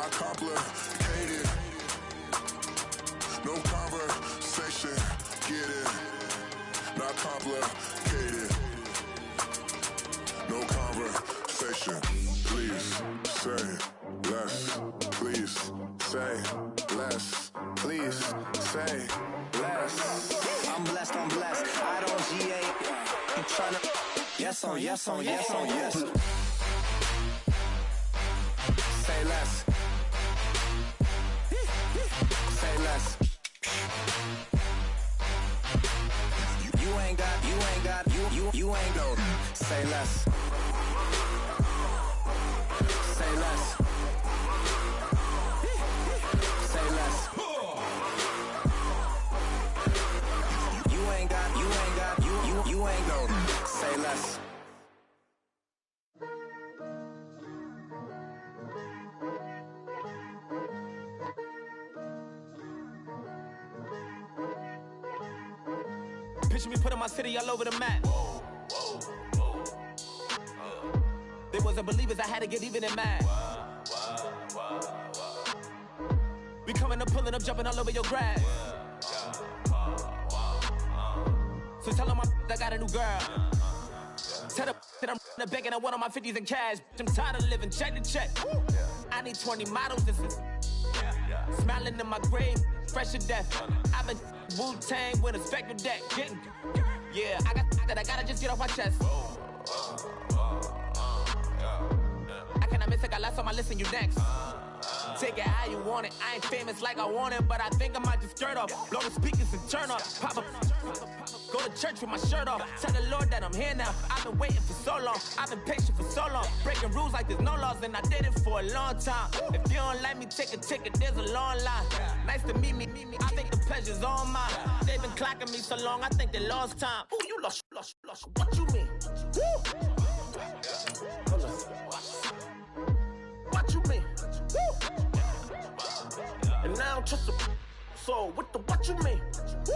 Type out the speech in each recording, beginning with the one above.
not complicated. No conversation, get it, not complicated. No conversation, please say less. Please say less. Please say less. I'm blessed, I don't GA. I'm tryna. Yes on, yes on, yes on, yes. Say less. Say less. You ain't got, you ain't got. Say less. Say less. Say less. You ain't got, you ain't got. Say less. Picture me putting my city all over the map. They wasn't believers, I had to get even and mad. We coming up, pulling up, jumping all over your grass. So tell them I got a new girl. Tell them that I'm begging I want on my 50s in cash. I'm tired of living check to check. I need 20 models, this is smiling in my grave, fresh to death. I've been Wu-Tang with a spectral deck. Yeah, I gotta just get off my chest. I cannot miss it, got lots on my list and you next. Take it how you want it. I ain't famous like I want it, but I think I might just skirt off. Blow the speakers and turn up. Pop up. Go to church with my shirt off. Tell the Lord that I'm here now. I've been waiting for so long. I've been patient for so long. Breaking rules like there's no laws, and I did it for a long time. If you don't like me, take a ticket. There's a long line. Nice to meet me. I think the pleasure's all mine. They've been clocking me so long, I think they lost time. Ooh, you lost. What you mean? Woo! What you mean? Woo! And now I don't trust the so what you mean? Woo!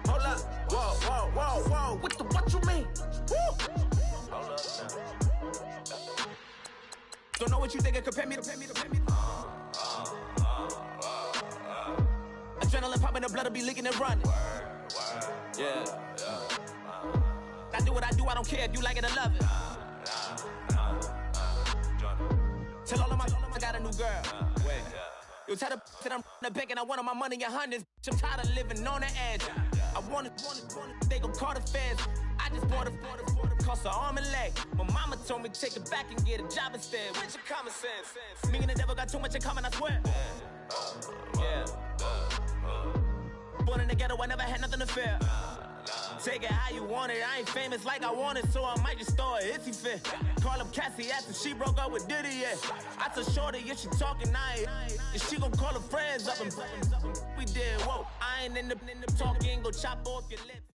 Hold up, whoa, what you mean? Woo! Hold up now. Don't know what you think, compare me to. Adrenaline popping, the blood will be leaking and running. Yeah. I do what I do, I don't care if you like it or love it. Tell all of my I got a new girl. You tell the that I'm begging, I want my money in hundreds. I'm tired of living on the edge. I want it, they gon' call the feds. I just bought a cost an arm and leg. My mama told me take it back and get a job instead. Where's your common sense? Me and the devil got too much in common, I swear. Yeah. Born in the ghetto, I never had nothing to fear. Take it how you want it. I ain't famous like I want it, so I might just throw a hissy fit. Call up Cassie after she broke up with Diddy, yeah. I told Shorty if she talking, and she gon' call her friends up and we did, whoa. I ain't in the talking, go chop off your lips.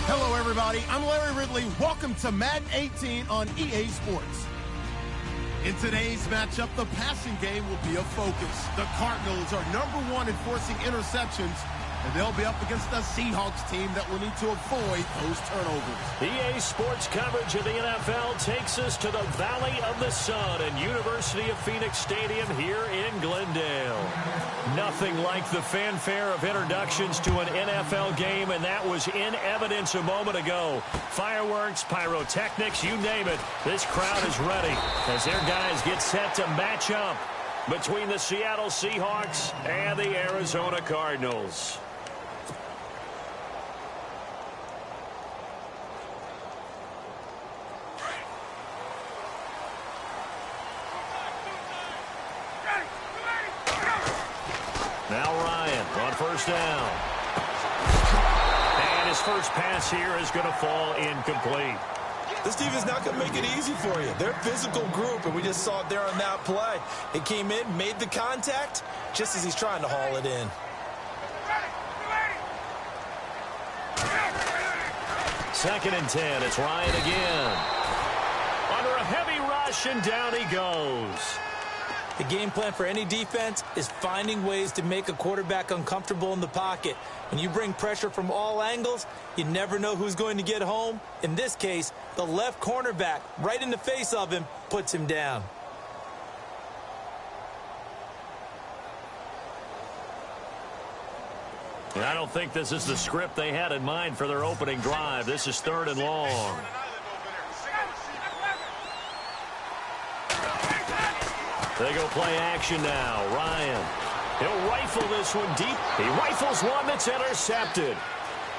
Hello, everybody. I'm Larry Ridley. Welcome to Madden 18 on EA Sports. In today's matchup, the passing game will be a focus. The Cardinals are #1 in forcing interceptions, and they'll be up against the Seahawks team that will need to avoid those turnovers. EA Sports coverage of the NFL takes us to the Valley of the Sun and University of Phoenix Stadium here in Glendale. Nothing like the fanfare of introductions to an NFL game, and that was in evidence a moment ago. Fireworks, pyrotechnics, you name it. This crowd is ready as their guys get set to match up between the Seattle Seahawks and the Arizona Cardinals. Now Ryan on first down. And his first pass here is going to fall incomplete. This team is not going to make it easy for you. They're a physical group, and we just saw it there on that play. It came in, made the contact, just as he's trying to haul it in. Second and 10. It's Ryan again. Under a heavy rush, and down he goes. The game plan for any defense is finding ways to make a quarterback uncomfortable in the pocket. When you bring pressure from all angles, you never know who's going to get home. In this case, the left cornerback, right in the face of him, puts him down. I don't think this is the script they had in mind for their opening drive. This is 3rd and long. They go play action now. Ryan. He'll rifle this one deep. He rifles one that's intercepted.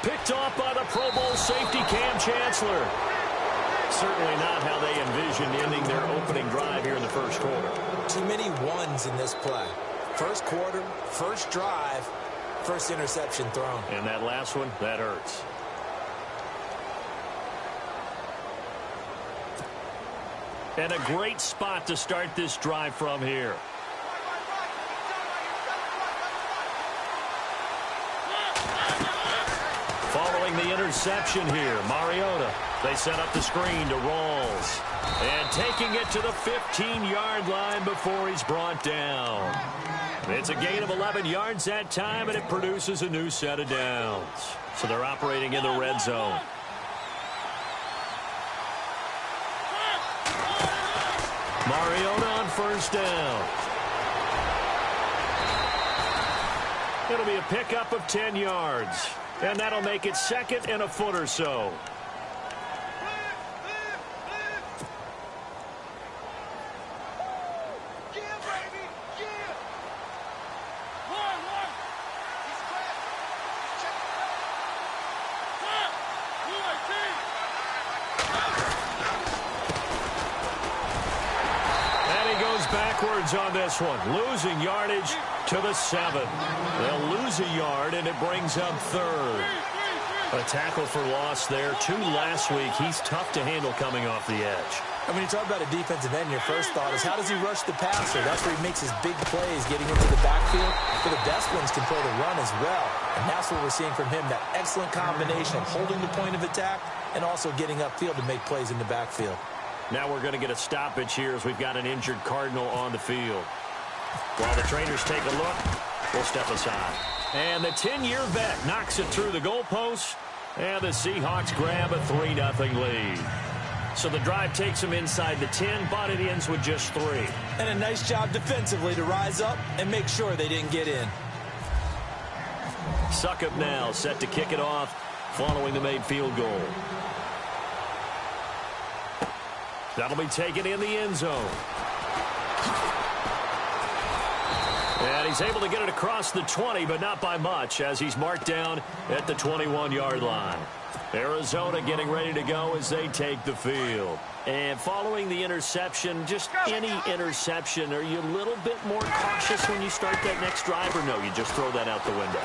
Picked off by the Pro Bowl safety Cam Chancellor. Certainly not how they envisioned ending their opening drive here in the first quarter. Too many ones in this play. First quarter, first drive, first interception thrown. And that last one, that hurts. And a great spot to start this drive from here. Following the interception here, Mariota. They set up the screen to Rawls. And taking it to the 15-yard line before he's brought down. It's a gain of 11 yards that time, and it produces a new set of downs. So they're operating in the red zone. Mariota on first down. It'll be a pickup of 10 yards. And that'll make it 2nd and a foot or so. Backwards on this one, losing yardage to the 7. They'll lose a yard, and it brings up 3rd. A tackle for loss there. 2 last week. He's tough to handle coming off the edge. And when you talk about a defensive end, your first thought is, how does he rush the passer? That's where he makes his big plays, getting into the backfield. But the best ones can play the run as well. And that's what we're seeing from him, that excellent combination of holding the point of attack and also getting upfield to make plays in the backfield. Now we're going to get a stoppage here as we've got an injured Cardinal on the field. While the trainers take a look, we'll step aside. And the 10-year vet knocks it through the goalpost, and the Seahawks grab a 3-0 lead. So the drive takes them inside the 10, but it ends with just 3. And a nice job defensively to rise up and make sure they didn't get in. Suckup now set to kick it off following the made field goal. That'll be taken in the end zone. And he's able to get it across the 20, but not by much, as he's marked down at the 21-yard line. Arizona getting ready to go as they take the field. And following the interception, just any interception, are you a little bit more cautious when you start that next drive, or no, you just throw that out the window?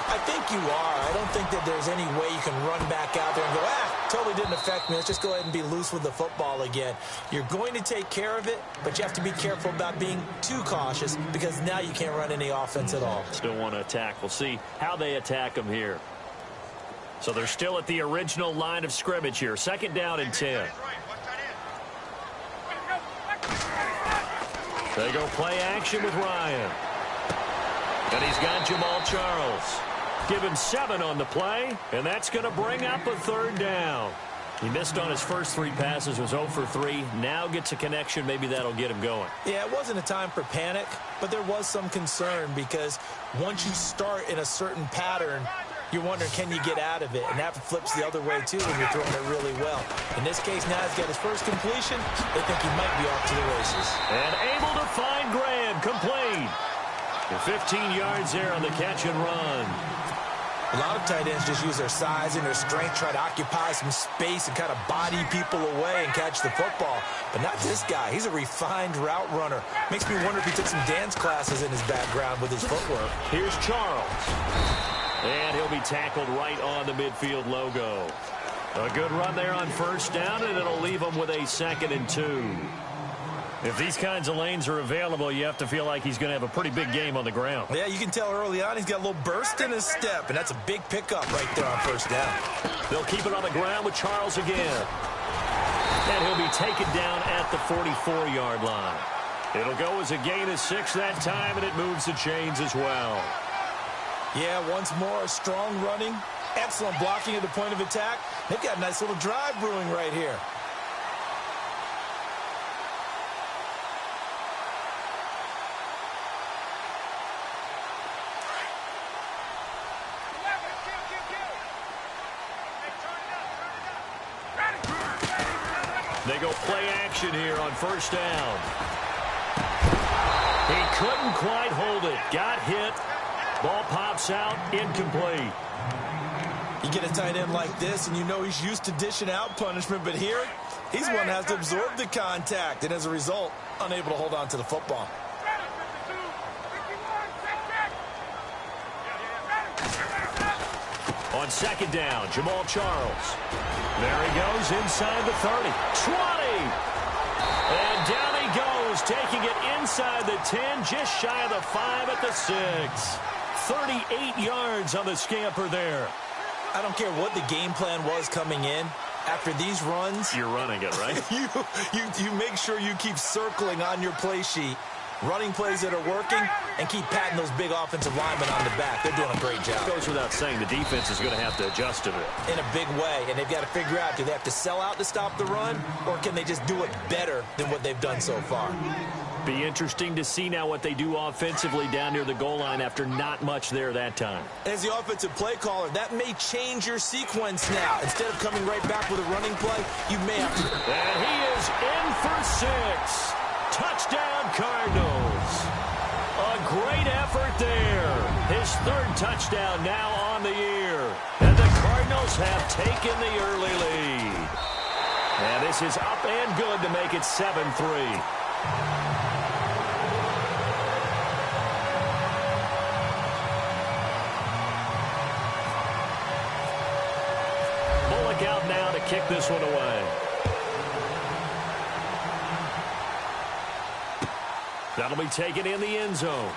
I think you are. I don't think that there's any way you can run back out there and go, totally didn't affect me. Let's just go ahead and be loose with the football again. You're going to take care of it, but you have to be careful about being too cautious because now you can't run any offense at all. Still want to attack. We'll see how they attack them here. So they're still at the original line of scrimmage here. 2nd down and 10. They go play action with Ryan. And he's got Jamal Charles. Given 7 on the play, and that's going to bring up a 3rd down. He missed on his first 3 passes, was 0 for 3. Now gets a connection. Maybe that'll get him going. Yeah, it wasn't a time for panic, but there was some concern because once you start in a certain pattern, you're wondering, can you get out of it? And that flips the other way, too, when you're throwing it really well. In this case, now he's got his first completion. They think he might be off to the races. And able to find Graham, complete. 15 yards there on the catch and run. A lot of tight ends just use their size and their strength, try to occupy some space and kind of body people away and catch the football. But not this guy. He's a refined route runner. Makes me wonder if he took some dance classes in his background with his footwork. Here's Charles. And he'll be tackled right on the midfield logo. A good run there on first down, and it'll leave him with a 2nd and 2. If these kinds of lanes are available, you have to feel like he's going to have a pretty big game on the ground. Yeah, you can tell early on he's got a little burst in his step, and that's a big pickup right there on first down. They'll keep it on the ground with Charles again. And he'll be taken down at the 44-yard line. It'll go as a gain of 6 that time, and it moves the chains as well. Yeah, once more, strong running, excellent blocking at the point of attack. They've got a nice little drive brewing right here. They go play action here on first down. He couldn't quite hold it. Got hit. Ball pops out. Incomplete. You get a tight end like this, and you know he's used to dishing out punishment, but here, he's one that has to absorb the contact, and as a result, unable to hold on to the football. On second down, Jamal Charles. There he goes inside the 30. 20! And down he goes, taking it inside the 10, just shy of the 5 at the 6. 38 yards on the scamper there. I don't care what the game plan was coming in. After these runs, you're running it, right? you make sure you keep circling on your play sheet, running plays that are working, and keep patting those big offensive linemen on the back. They're doing a great job. It goes without saying the defense is going to have to adjust to it. In a big way, and they've got to figure out, do they have to sell out to stop the run, or can they just do it better than what they've done so far? Be interesting to see now what they do offensively down near the goal line after not much there that time. As the offensive play caller, that may change your sequence now. Instead of coming right back with a running play, you may have to. And he is in for 6. Touchdown, Cardinals. A great effort there. His 3rd touchdown now on the year. And the Cardinals have taken the early lead. And this is up and good to make it 7-3. Bullock out now to kick this one away. That'll be taken in the end zone.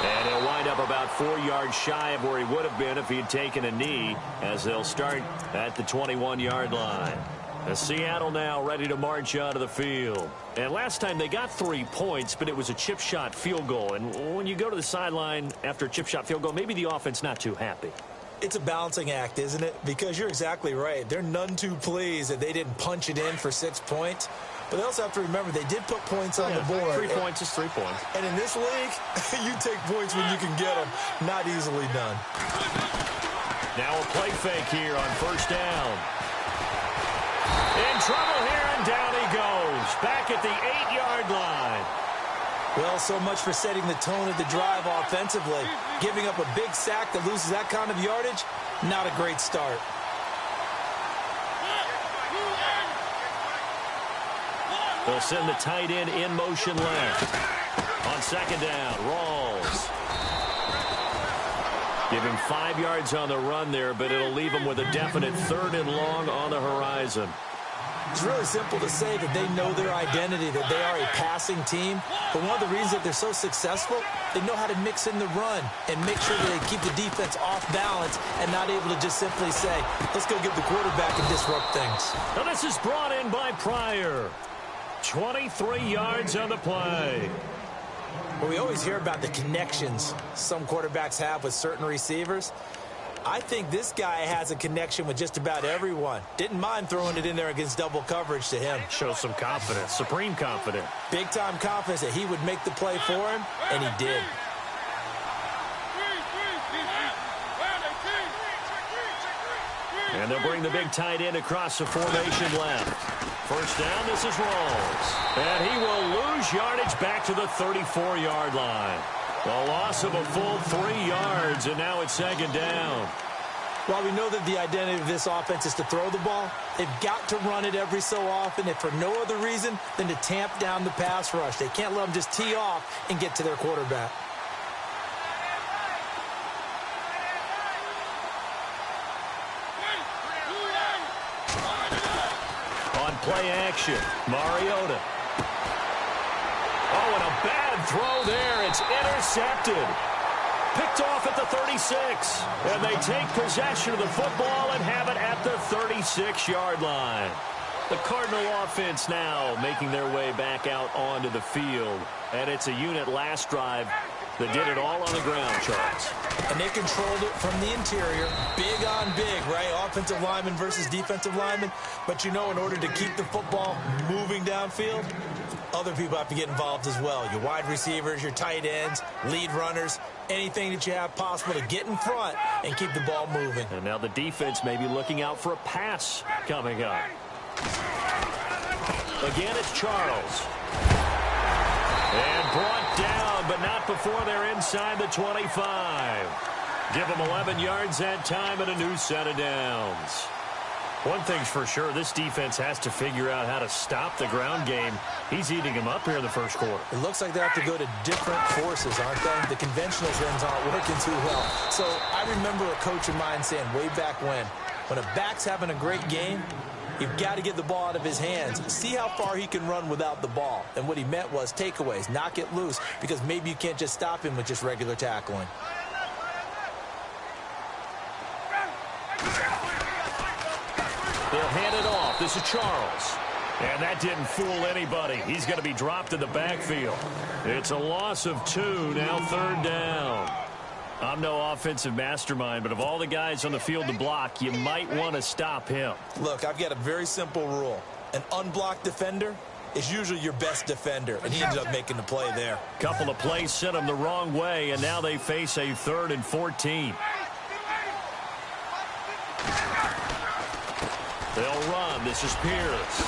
And he'll wind up about 4 yards shy of where he would have been if he had taken a knee, as they'll start at the 21-yard line. As Seattle now ready to march onto the field. And last time they got 3 points, but it was a chip shot field goal. And when you go to the sideline after a chip shot field goal, maybe the offense not too happy. It's a balancing act, isn't it? Because you're exactly right. They're none too pleased that they didn't punch it in for 6 points. But they also have to remember they did put points on the board. 3 points is 3 points. And in this league, you take points when you can get them. Not easily done. Now a play fake here on first down. In trouble here, and down he goes. Back at the 8-yard line. Well, so much for setting the tone of the drive offensively. Giving up a big sack that loses that kind of yardage, not a great start. They'll send the tight end in motion left. On second down, Rawls. Give him 5 yards on the run there, but it'll leave him with a definite 3rd and long on the horizon. It's really simple to say that they know their identity, that they are a passing team. But one of the reasons that they're so successful, they know how to mix in the run and make sure that they keep the defense off balance and not able to just simply say, let's go get the quarterback and disrupt things. Now this is brought in by Pryor. 23 yards on the play. Well, we always hear about the connections some quarterbacks have with certain receivers. I think this guy has a connection with just about everyone. Didn't mind throwing it in there against double coverage to him. Shows some confidence, supreme confidence. Big-time confidence that he would make the play for him, and he did. And they'll bring the big tight end across the formation left. First down, this is Rawls. And he will lose yardage back to the 34-yard line. A loss of a full 3 yards, and now it's second down. While we know that the identity of this offense is to throw the ball, they've got to run it every so often, if for no other reason than to tamp down the pass rush. They can't let them just tee off and get to their quarterback. On play action, Mariota. Oh, and a bad throw there. It's intercepted. Picked off at the 36. And they take possession of the football and have it at the 36-yard line. The Cardinal offense now making their way back out onto the field. And it's a unit last drive that did it all on the ground, Charles. And they controlled it from the interior. Big on big, right? Offensive lineman versus defensive lineman. But, you know, in order to keep the football moving downfield, other people have to get involved as well. Your wide receivers, your tight ends, lead runners, anything that you have possible to get in front and keep the ball moving. And now the defense may be looking out for a pass coming up. Again, it's Charles. And brought down, but not before they're inside the 25. Give them 11 yards that time and a new set of downs. One thing's for sure, this defense has to figure out how to stop the ground game. He's eating them up here in the first quarter. It looks like they have to go to different forces, aren't they? The conventional things aren't working too well. So I remember a coach of mine saying way back when a back's having a great game, you've got to get the ball out of his hands. See how far he can run without the ball. And what he meant was takeaways, knock it loose, because maybe you can't just stop him with just regular tackling. They'll hand it off. This is Charles. And that didn't fool anybody. He's going to be dropped in the backfield. It's a loss of 2, now 3rd down. I'm no offensive mastermind, but of all the guys on the field to block, you might want to stop him. Look, I've got a very simple rule. An unblocked defender is usually your best defender, and he ended up making the play there. Couple of plays sent him the wrong way, and now they face a 3rd and 14. They'll run. This is Pierce.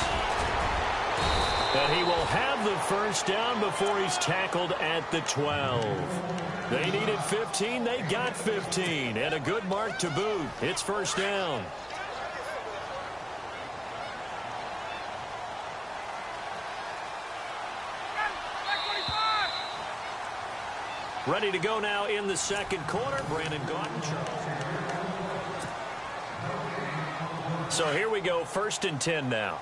And he will have the first down before he's tackled at the 12. They needed 15. They got 15. And a good mark to boot. It's first down. Ready to go now in the second quarter. Brandon Gaudin, Charles. So here we go, 1st and 10 now.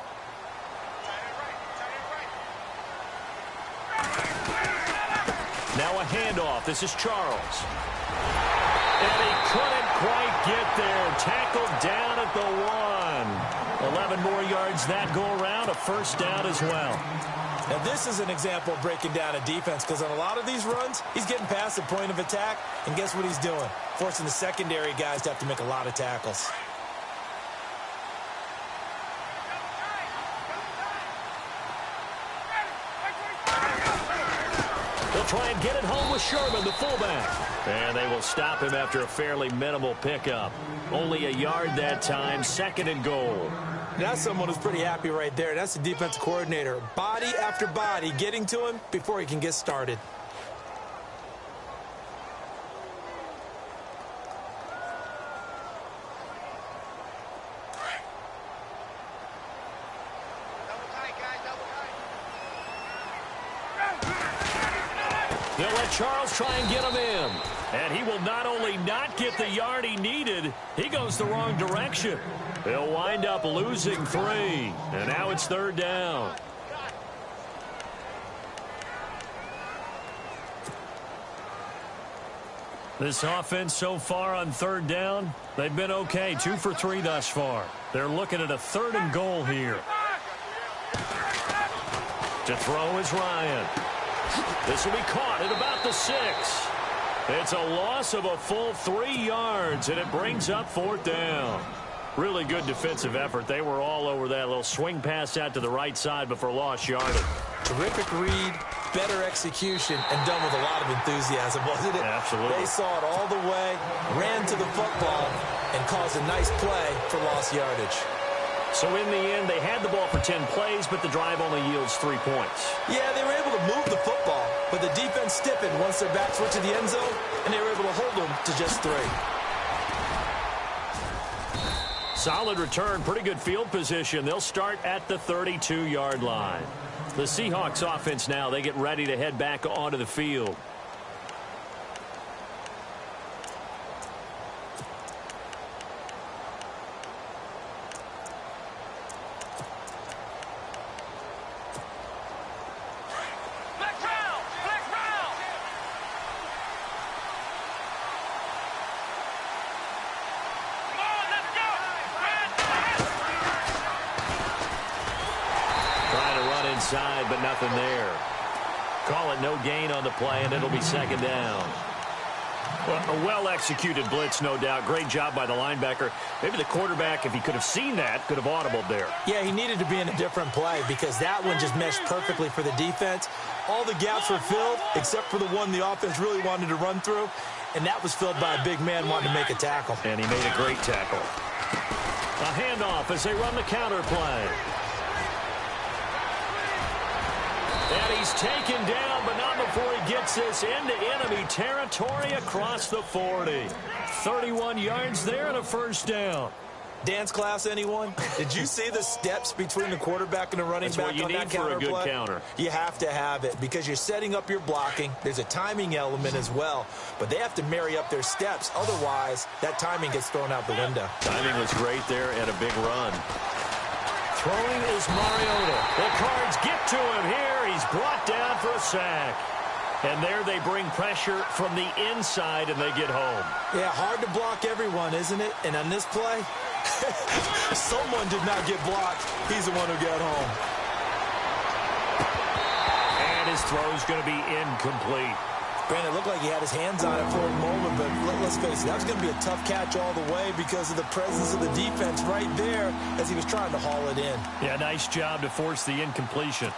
Now a handoff. This is Charles. And he couldn't quite get there. Tackled down at the 1. 11 more yards that go around. A first down as well. Now this is an example of breaking down a defense, because on a lot of these runs, he's getting past the point of attack, and guess what he's doing? Forcing the secondary guys to have to make a lot of tackles. Try and get it home with Sherman, the fullback. And they will stop him after a fairly minimal pickup. Only a yard that time, 2nd and goal. That's someone who's pretty happy right there. That's the defensive coordinator. Body after body getting to him before he can get started. They'll let Charles try and get him in. And he will not only not get the yard he needed, he goes the wrong direction. They'll wind up losing 3. And now it's 3rd down. This offense so far on 3rd down, they've been okay. 2 for 3 thus far. They're looking at a 3rd and goal here. To throw is Ryan. This will be caught at about the 6. It's a loss of a full 3 yards, and it brings up 4th down. Really good defensive effort. They were all over that little swing pass out to the right side before lost yardage. Terrific read, better execution, and done with a lot of enthusiasm, wasn't it? Absolutely. They saw it all the way, ran to the football, and caused a nice play for lost yardage. So in the end, they had the ball for 10 plays, but the drive only yields 3 points. Yeah, they were able to move the football, but the defense stiffened once their backs were to the end zone, and they were able to hold them to just 3. Solid return, pretty good field position. They'll start at the 32-yard line. The Seahawks offense now, they get ready to head back onto the field. inside, but nothing there. Call it no gain on the play, and it'll be second down. Well, a well-executed blitz, no doubt. Great job by the linebacker. Maybe the quarterback, if he could have seen that, could have audibled there. Yeah, he needed to be in a different play because that one just meshed perfectly for the defense. All the gaps were filled except for the one the offense really wanted to run through, and that was filled by a big man wanting to make a tackle. And he made a great tackle. A handoff as they run the counter play. And he's taken down, but not before he gets this into enemy territory across the 40. 31 yards there and a first down. Dance class, anyone? Did you see the steps between the quarterback and the running back on that counter play? That's what you need for a good counter. You have to have it because you're setting up your blocking. There's a timing element as well, but they have to marry up their steps. Otherwise, that timing gets thrown out the window. Timing was great there and a big run. Throwing is Mariota. The Cards get to him here. He's brought down for a sack. And there they bring pressure from the inside, and they get home. Yeah, hard to block everyone, isn't it? And on this play, someone did not get blocked. He's the one who got home. And his throw's going to be incomplete. Brandon, it looked like he had his hands on it for a moment, but let's face it, that was going to be a tough catch all the way because of the presence of the defense right there as he was trying to haul it in. Yeah, nice job to force the incompletion.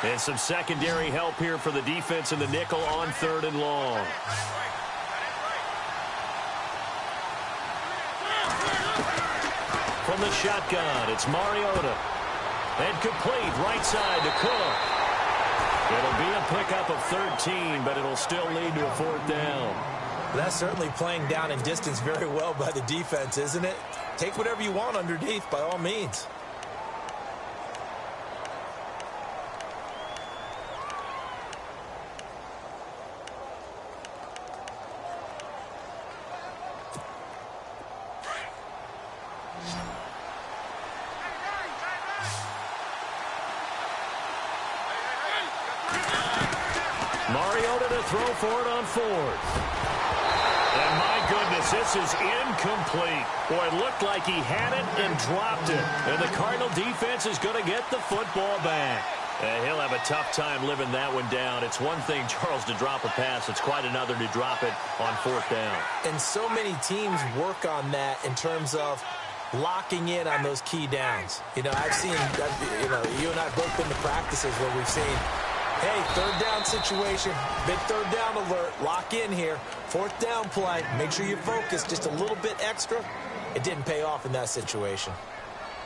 And some secondary help here for the defense in the nickel on 3rd and long. From the shotgun, it's Mariota. And complete, right side to Cook. It'll be a pickup of 13, but it'll still lead to a 4th down. That's certainly playing down in distance very well by the defense, isn't it? Take whatever you want underneath, by all means. Mariota to throw for it on 4th. And my goodness, this is incomplete. Boy, it looked like he had it and dropped it. And the Cardinal defense is going to get the football back. He'll have a tough time living that one down. It's one thing, Charles, to drop a pass. It's quite another to drop it on 4th down. And so many teams work on that in terms of locking in on those key downs. You know, I've seen, you and I have both been to practices where we've seen, hey, 3rd down situation, big 3rd down alert, lock in here, 4th down play, make sure you focus just a little bit extra. It didn't pay off in that situation.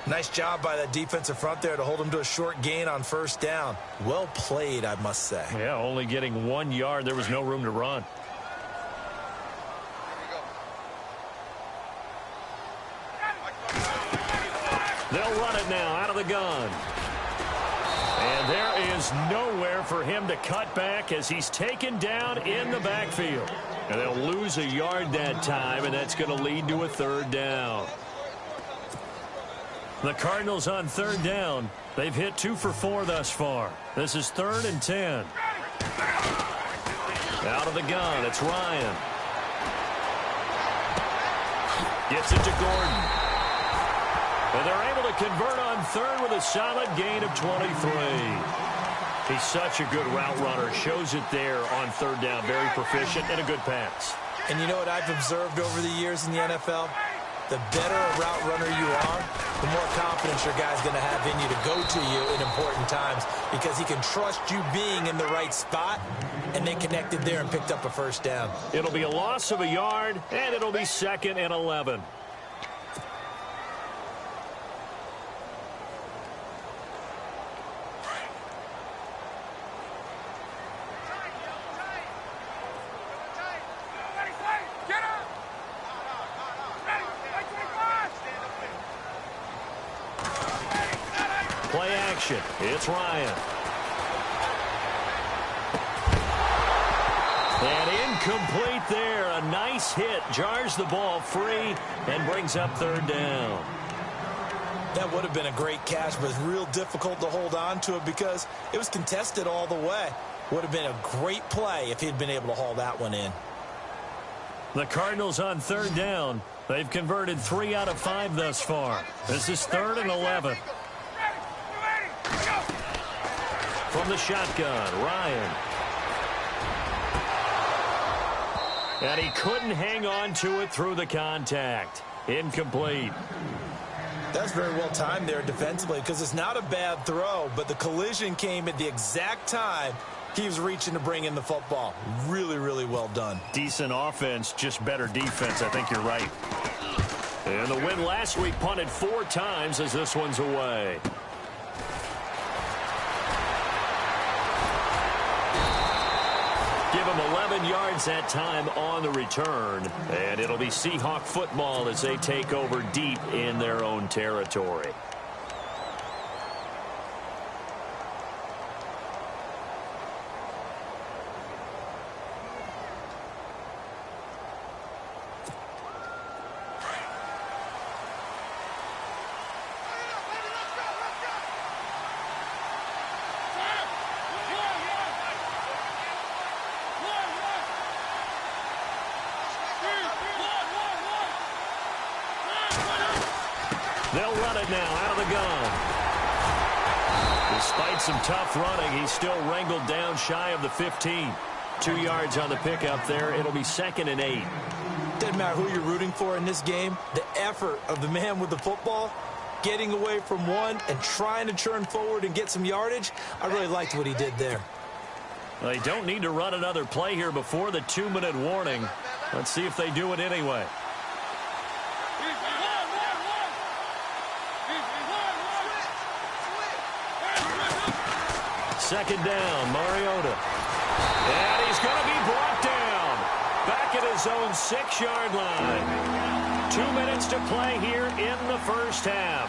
Nice job by that defensive front there to hold him to a short gain on 1st down. Well played, I must say. Yeah, only getting 1 yard. There was no room to run. They'll run it now out of the gun. And there is nowhere for him to cut back as he's taken down in the backfield. And they'll lose a yard that time, and that's going to lead to a 3rd down. The Cardinals on 3rd down. They've hit 2 for 4 thus far. This is 3rd and 10. Out of the gun, it's Ryan. Gets it to Gordon. And they're able to convert on 3rd with a solid gain of 23. He's such a good route runner. Shows it there on 3rd down. Very proficient and a good pass. And you know what I've observed over the years in the NFL? The better a route runner you are, the more confidence your guy's going to have in you to go to you in important times because he can trust you being in the right spot, and they connected there and picked up a 1st down. It'll be a loss of a yard, and it'll be 2nd and 11. Play action. It's Ryan. And incomplete there. A nice hit. Jars the ball free and brings up 3rd down. That would have been a great catch, but it's real difficult to hold on to it because it was contested all the way. Would have been a great play if he'd been able to haul that one in. The Cardinals on 3rd down. They've converted 3 out of 5 thus far. This is 3rd and 11. the shotgun. Ryan. And he couldn't hang on to it through the contact. Incomplete. That's very well timed there defensively because it's not a bad throw, but the collision came at the exact time he was reaching to bring in the football. Really, really well done. Decent offense, just better defense. I think you're right. And the win last week punted 4 times as this one's away. Give him 11 yards that time on the return. And it'll be Seahawk football as they take over deep in their own territory. They'll run it now out of the gun. Despite some tough running, he's still wrangled down shy of the 15. 2 yards on the pickup there. It'll be 2nd and 8. Doesn't matter who you're rooting for in this game. The effort of the man with the football, getting away from one and trying to churn forward and get some yardage, I really liked what he did there. They don't need to run another play here before the 2-minute warning. Let's see if they do it anyway. Second down, Mariota. And he's going to be brought down. Back at his own 6-yard line. 2 minutes to play here in the first half.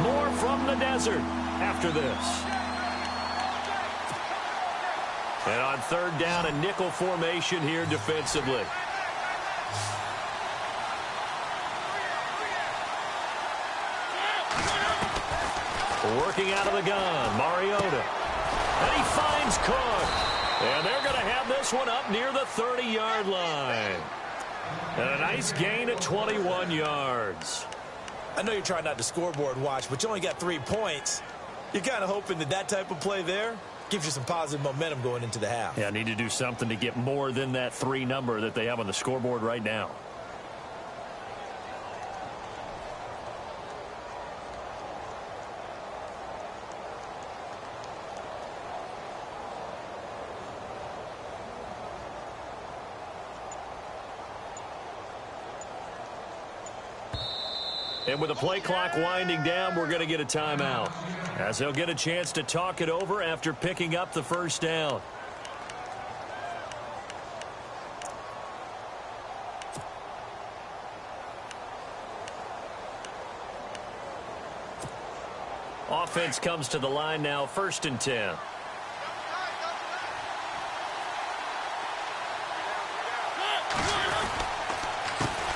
More from the desert after this. And on 3rd down, a nickel formation here defensively. Working out of the gun, Mariota. And he finds Cook. And they're going to have this one up near the 30-yard line. And a nice gain at 21 yards. I know you're trying not to scoreboard watch, but you only got 3 points. You're kind of hoping that that type of play there gives you some positive momentum going into the half. Yeah, need to do something to get more than that 3 number that they have on the scoreboard right now. And with the play clock winding down, we're going to get a timeout, as they'll get a chance to talk it over after picking up the first down. Offense comes to the line now, 1st and 10.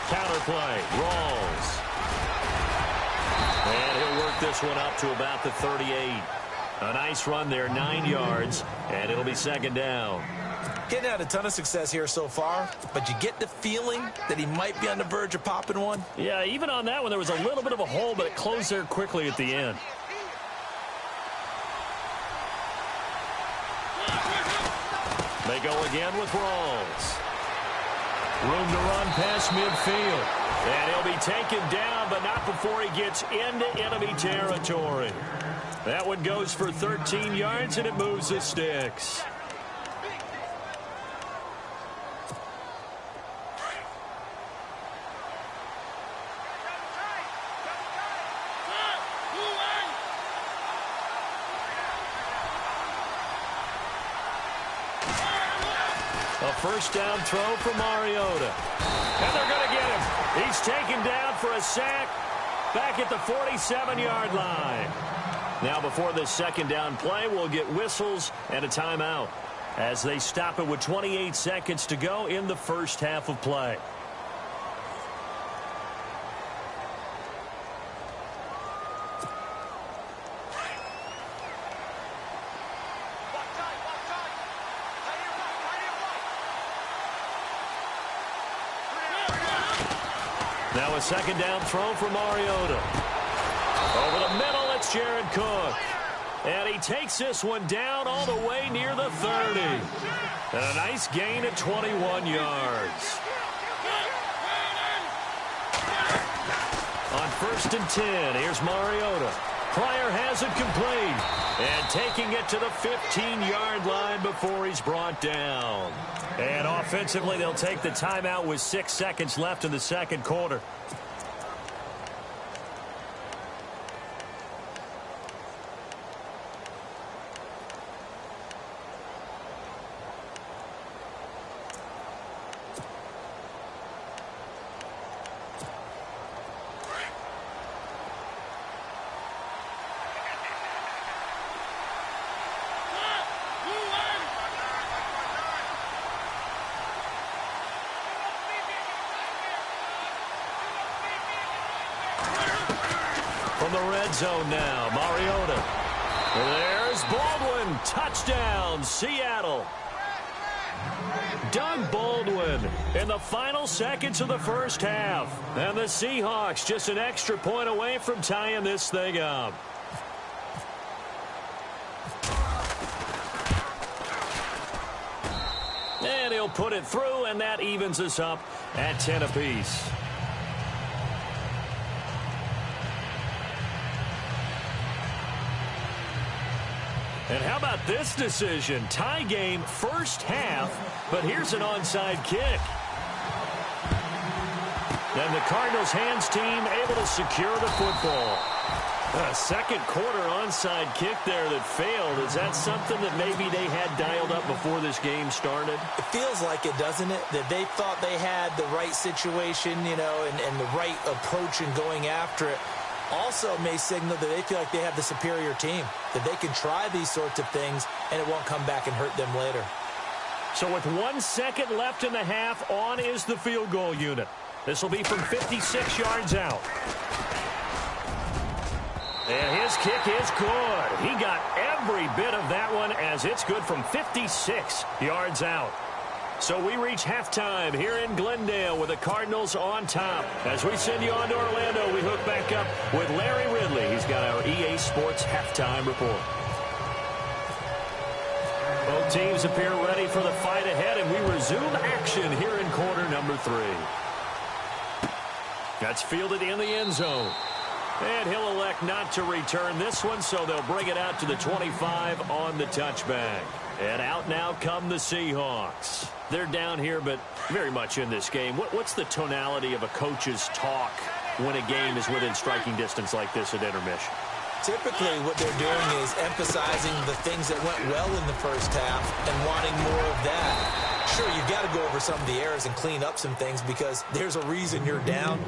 Counter play, Rawls. And he'll work this one up to about the 38. A nice run there, 9 yards, and it'll be 2nd down. Getting out a ton of success here so far, but you get the feeling that he might be on the verge of popping one. Yeah, even on that one, there was a little bit of a hole, but it closed there quickly at the end. They go again with Rawls. Room to run past midfield. And he'll be taken down, but not before he gets into enemy territory. That one goes for 13 yards, and it moves the sticks. A 1st down throw for Mariota. And they're going to get him. He's taken down for a sack back at the 47-yard line. Now before this 2nd down play, we'll get whistles and a timeout as they stop it with 28 seconds to go in the first half of play. Now a 2nd down throw for Mariota. Over the middle, it's Jared Cook. And he takes this one down all the way near the 30. And a nice gain at 21 yards. On 1st and 10, here's Mariota. Pryor has it complete. And taking it to the 15-yard line before he's brought down. And offensively, they'll take the timeout with 6 seconds left in the second quarter. From the red zone now, Mariota. There's Baldwin. Touchdown, Seattle. Doug Baldwin in the final seconds of the first half. And the Seahawks just an extra point away from tying this thing up. And he'll put it through, and that evens us up at 10 apiece. And how about this decision? Tie game first half, but here's an onside kick. And the Cardinals' hands team able to secure the football. A second quarter onside kick there that failed. Is that something that maybe they had dialed up before this game started? It feels like it, doesn't it? That they thought they had the right situation, you know, and the right approach in going after it. Also may signal that they feel like they have the superior team, that they can try these sorts of things and it won't come back and hurt them later. So with 1 second left in the half, on is the field goal unit. This will be from 56 yards out. And his kick is good. He got every bit of that one as it's good from 56 yards out. So we reach halftime here in Glendale with the Cardinals on top. As we send you on to Orlando, we hook back up with Larry Ridley. He's got our EA Sports halftime report. Both teams appear ready for the fight ahead, and we resume action here in quarter number 3. That's fielded in the end zone. And he'll elect not to return this one, so they'll bring it out to the 25 on the touchback. And out now come the Seahawks. They're down here, but very much in this game. What's the tonality of a coach's talk when a game is within striking distance like this at intermission? Typically, what they're doing is emphasizing the things that went well in the first half and wanting more of that. Sure, you've got to go over some of the errors and clean up some things because there's a reason you're down.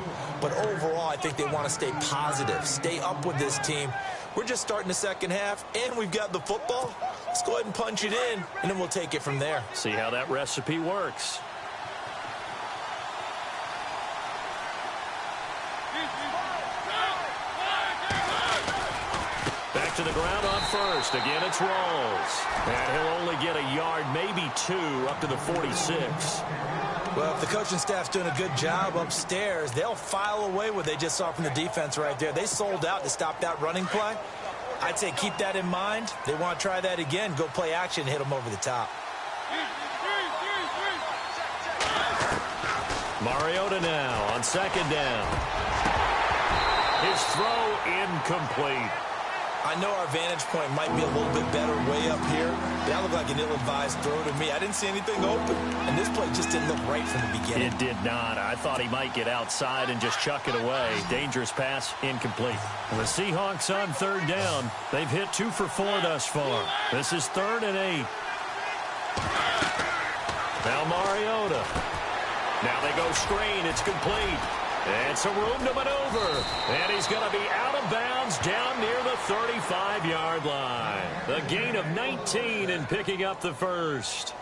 But overall, I think they want to stay positive, stay up with this team. We're just starting the second half, and we've got the football. Let's go ahead and punch it in, and then we'll take it from there. See how that recipe works. Back to the ground on first. Again, it's Rawls. And he'll only get a yard, maybe 2, up to the 46. Well, if the coaching staff's doing a good job upstairs, they'll file away what they just saw from the defense right there. They sold out to stop that running play. I'd say keep that in mind. They want to try that again. Go play action and hit them over the top. Mariota now on second down. His throw incomplete. I know our vantage point might be a little bit better way up here, but that looked like an ill-advised throw to me. I didn't see anything open, and this play just didn't look right from the beginning. It did not. I thought he might get outside and just chuck it away. Dangerous pass, incomplete. And the Seahawks on third down. They've hit 2 for 4 thus far. This is 3rd and 8. Now Mariota. Now they go screen. It's complete. And some room to maneuver. And he's going to be out of bounds down near the 35-yard line. A gain of 19 in picking up the first.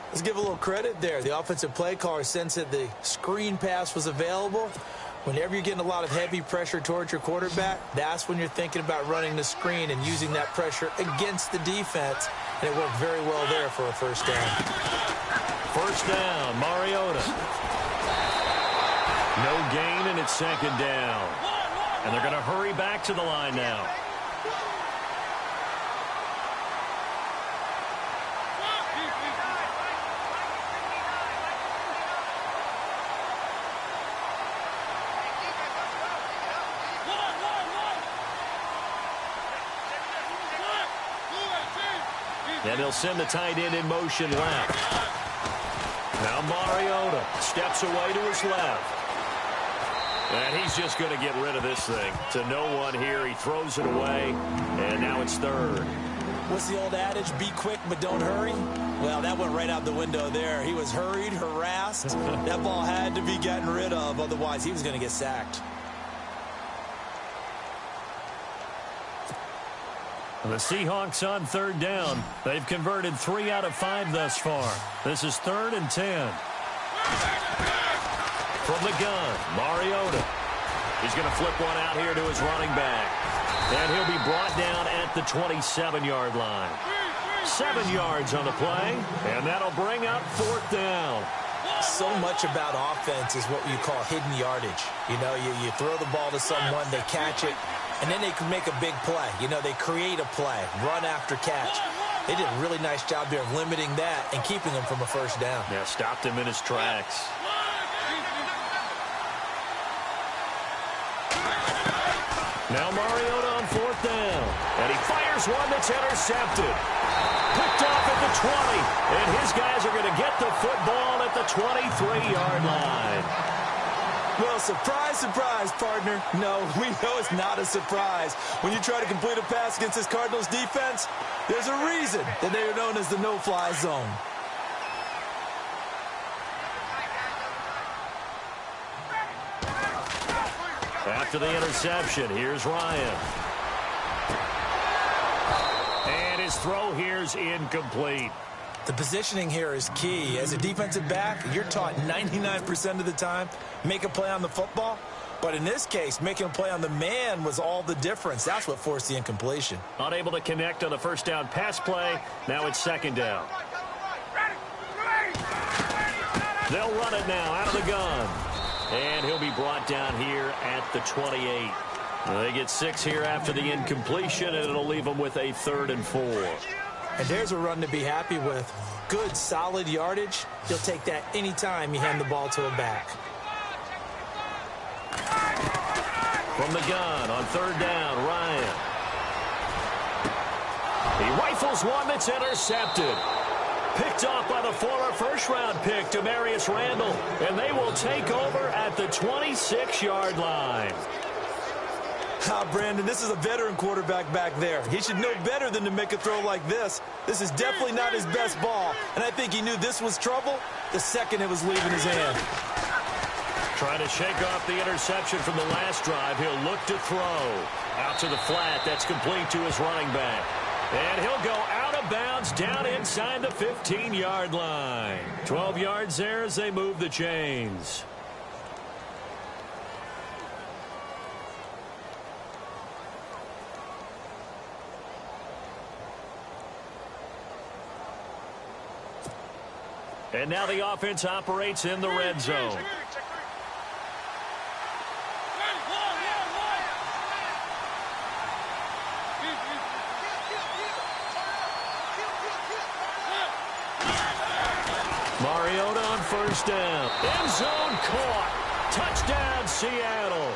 Let's give a little credit there. The offensive play caller sensed that the screen pass was available. Whenever you're getting a lot of heavy pressure towards your quarterback, that's when you're thinking about running the screen and using that pressure against the defense. And it worked very well there for a first down. First down, Mariota. No gain, and it's second down. And they're going to hurry back to the line now. And he'll send the tight end in motion left. Now Mariota steps away to his left. And he's just going to get rid of this thing. To no one here. He throws it away. And now it's third. What's the old adage? Be quick, but don't hurry. Well, that went right out the window there. He was hurried, harassed. That ball had to be gotten rid of. Otherwise, he was going to get sacked. The Seahawks on third down. They've converted 3 out of 5 thus far. This is 3rd and 10. From the gun, Mariota. He's going to flip one out here to his running back. And he'll be brought down at the 27-yard line. 7 yards on the play, and that'll bring up 4th down. So much about offense is what you call hidden yardage. You know, you throw the ball to someone, they catch it, and then they can make a big play. You know, they create a play, run after catch. They did a really nice job there of limiting that and keeping him from a first down. Yeah, stopped him in his tracks. Now Mariota on 4th down. And he fires one that's intercepted. Picked off at the 20. And his guys are going to get the football at the 23-yard line. Well, surprise, surprise, partner. No, we know it's not a surprise. When you try to complete a pass against this Cardinals defense, there's a reason that they are known as the no-fly zone. After the interception, here's Ryan. And his throw here's incomplete. The positioning here is key. As a defensive back, you're taught 99% of the time, make a play on the football. But in this case, making a play on the man was all the difference. That's what forced the incompletion. Unable to connect on the first down pass play. Now it's 2nd down. They'll run it now out of the gun. And he'll be brought down here at the 28. They get 6 here after the incompletion, and it'll leave them with a 3rd and 4. And there's a run to be happy with. Good, solid yardage. You'll take that anytime you hand the ball to a back. From the gun on 3rd down, Ryan. He rifles one that's intercepted. Picked off by the former first-round pick, Demarius Randall. And they will take over at the 26-yard line. Brandon, this is a veteran quarterback back there. He should know better than to make a throw like this. This is definitely not his best ball. And I think he knew this was trouble the second it was leaving his hand. Trying to shake off the interception from the last drive. He'll look to throw. Out to the flat. That's complete to his running back. And he'll go out of bounds down inside the 15-yard line. 12 yards there as they move the chains. And now the offense operates in the red zone. Mariota on first down. End zone caught. Touchdown, Seattle.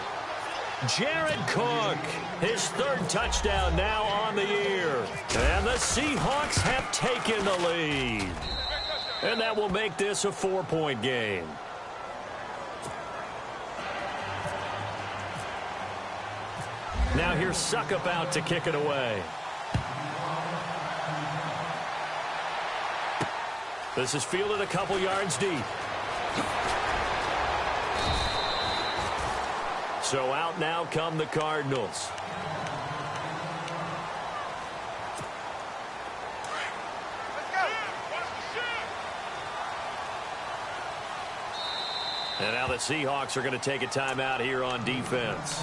Jared Cook, his 3rd touchdown now on the year. And the Seahawks have taken the lead. And that will make this a 4-point game. Now here's Suckup out to kick it away. This is fielded a couple yards deep. So out now come the Cardinals. And now the Seahawks are going to take a timeout here on defense.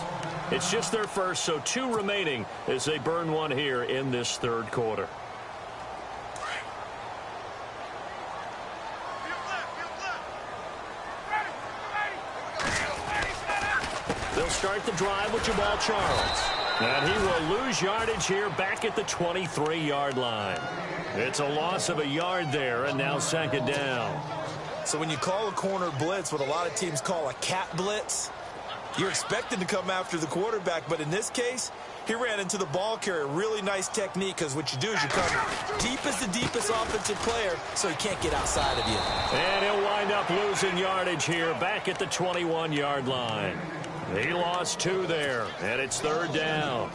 It's just their first, so 2 remaining as they burn one here in this 3rd quarter. They'll start the drive with Jamal Charles. And he will lose yardage here back at the 23-yard line. It's a loss of a yard there, and now 2nd down. So when you call a corner blitz, what a lot of teams call a cat blitz, You're expected to come after the quarterback, but in this case, he ran into the ball carrier. Really nice technique, because what you do is you come deep as the deepest offensive player, so he can't get outside of you. And he'll wind up losing yardage here, back at the 21-yard line. He lost 2 there, and it's 3rd down.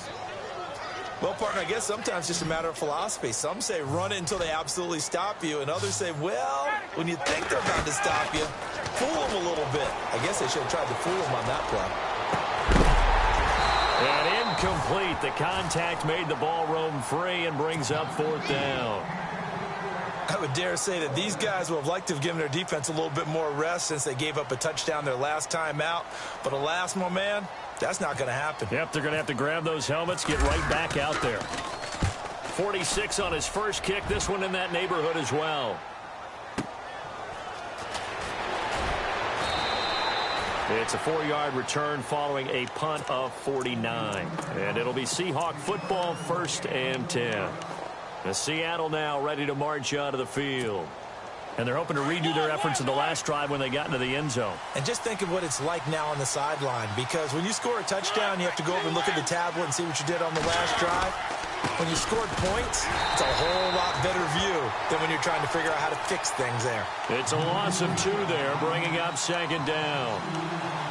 Well, partner, I guess sometimes it's just a matter of philosophy. Some say run it until they absolutely stop you, and others say, well, when you think they're about to stop you, fool them a little bit. I guess they should have tried to fool them on that play. And incomplete. The contact made the ball roam free and brings up 4th down. I would dare say that these guys would have liked to have given their defense a little bit more rest since they gave up a touchdown their last time out. But alas, my man, that's not going to happen. Yep, they're going to have to grab those helmets, get right back out there. 46 on his first kick. This one in that neighborhood as well. It's a 4-yard return following a punt of 49. And it'll be Seahawk football, 1st and 10. The Seattle now ready to march out of the field. And they're hoping to redo their efforts in the last drive when they got into the end zone. And just think of what it's like now on the sideline, because when you score a touchdown, you have to go over and look at the tablet and see what you did on the last drive. When you scored points, it's a whole lot better view than when you're trying to figure out how to fix things there. It's a loss of 2 there, bringing up 2nd down.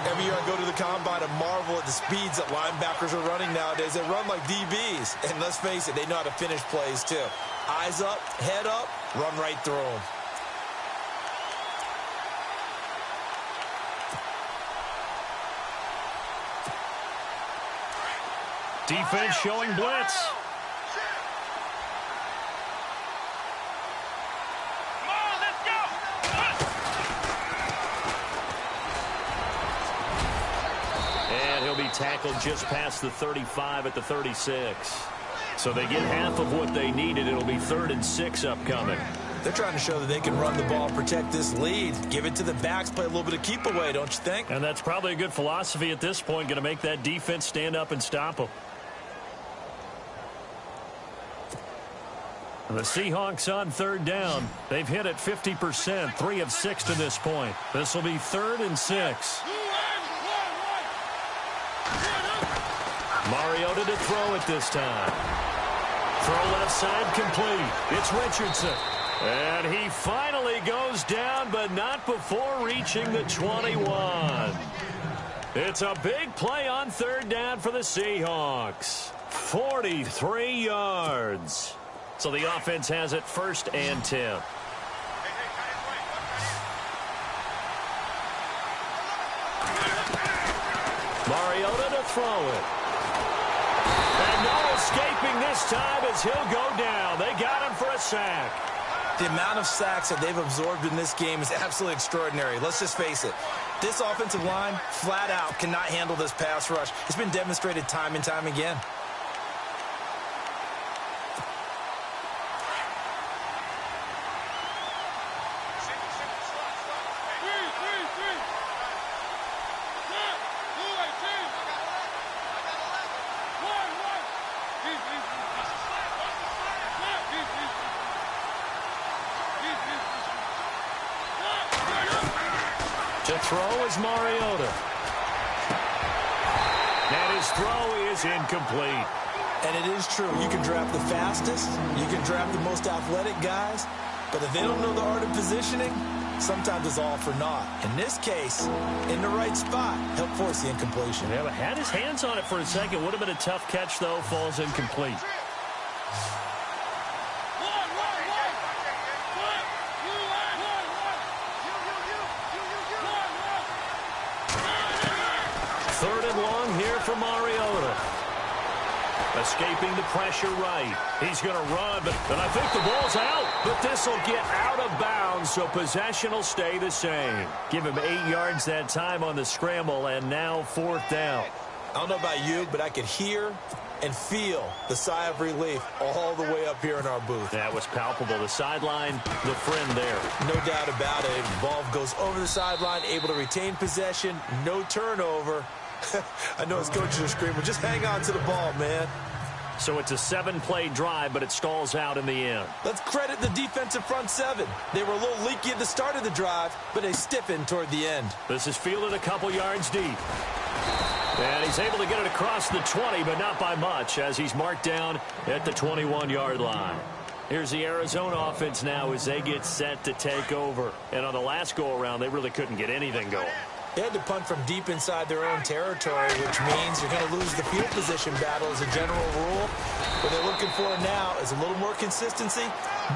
Every year I go to the combine and marvel at the speeds that linebackers are running nowadays. They run like DBs. And let's face it, they know how to finish plays too. Eyes up, head up, run right through them. Defense showing blitz. And he'll be tackled just past the 35 at the 36. So they get half of what they needed. It'll be 3rd and 6 upcoming. They're trying to show that they can run the ball, protect this lead, give it to the backs, play a little bit of keep away, don't you think? And that's probably a good philosophy at this point, going to make that defense stand up and stop them. The Seahawks on 3rd down. They've hit it 50%, 3 of 6 to this point. This will be 3rd and 6. Mariota to throw it this time. Throw left side complete. It's Richardson. And he finally goes down, but not before reaching the 21. It's a big play on 3rd down for the Seahawks. 43 yards. So the offense has it 1st and 10. Mariota to throw it. And no escaping this time as he'll go down. They got him for a sack. The amount of sacks that they've absorbed in this game is absolutely extraordinary. Let's just face it. This offensive line, flat out, cannot handle this pass rush. It's been demonstrated time and time again. To throw is Mariota. And his throw is incomplete. And it is true. You can draft the fastest. You can draft the most athletic guys. But if they don't know the art of positioning, sometimes it's all for naught. In this case, in the right spot, help force the incompletion. Yeah, but had his hands on it for a second. Would have been a tough catch, though. Falls incomplete. Third and long here for Mariota. Escaping the pressure right. He's going to run, but I think the ball's out. But this will get out of bounds, so possession will stay the same. Give him 8 yards that time on the scramble, and now 4th down. I don't know about you, but I could hear and feel the sigh of relief all the way up here in our booth. That was palpable. The sideline, the friend there. No doubt about it. The ball goes over the sideline, able to retain possession, no turnover. I know his coaches are screaming, just hang on to the ball, man. So it's a 7-play drive, but it stalls out in the end. Let's credit the defensive front 7. They were a little leaky at the start of the drive, but they stiffened toward the end. This is fielded a couple yards deep. And he's able to get it across the 20, but not by much, as he's marked down at the 21-yard line. Here's the Arizona offense now as they get set to take over. And on the last go-around, they really couldn't get anything going. They had to punt from deep inside their own territory, which means you're going to lose the field position battle as a general rule. What they're looking for now is a little more consistency,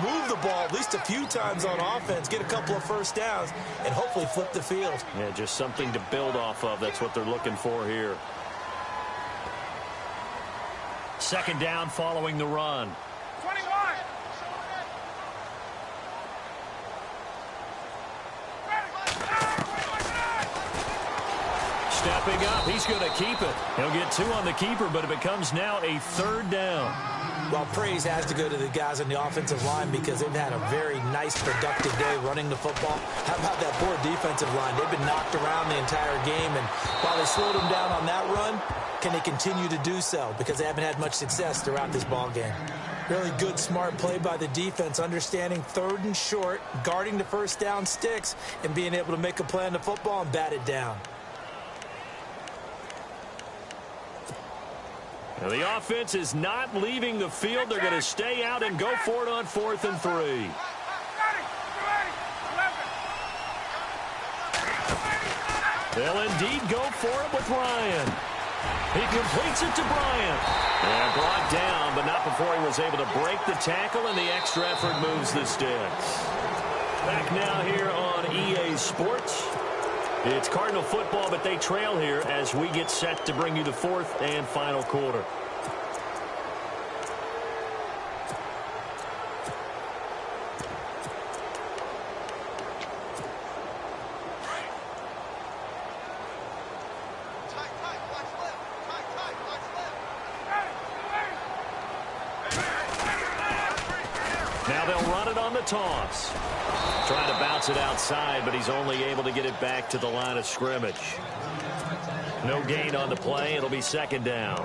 move the ball at least a few times on offense, get a couple of first downs, and hopefully flip the field. Yeah, just something to build off of. That's what they're looking for here. Second down following the run. 21. Stepping up, he's going to keep it. He'll get 2 on the keeper, but it becomes now a third down. Well, praise has to go to the guys on the offensive line because they've had a very nice, productive day running the football. How about that poor defensive line? They've been knocked around the entire game, and while they slowed them down on that run, can they continue to do so? Because they haven't had much success throughout this ball game. Really good, smart play by the defense, understanding third and short, guarding the first down sticks, and being able to make a play on the football and bat it down. Now the offense is not leaving the field. They're going to stay out and go for it on 4th and 3. They'll indeed go for it with Ryan. He completes it to Bryant. And brought down, but not before he was able to break the tackle, and the extra effort moves the sticks. Back now here on EA Sports. It's Cardinal football, but they trail here as we get set to bring you the 4th and final quarter. Now they'll run it on the toss. Trying to bounce it outside, but he's only able to get it back to the line of scrimmage. No gain on the play. It'll be second down.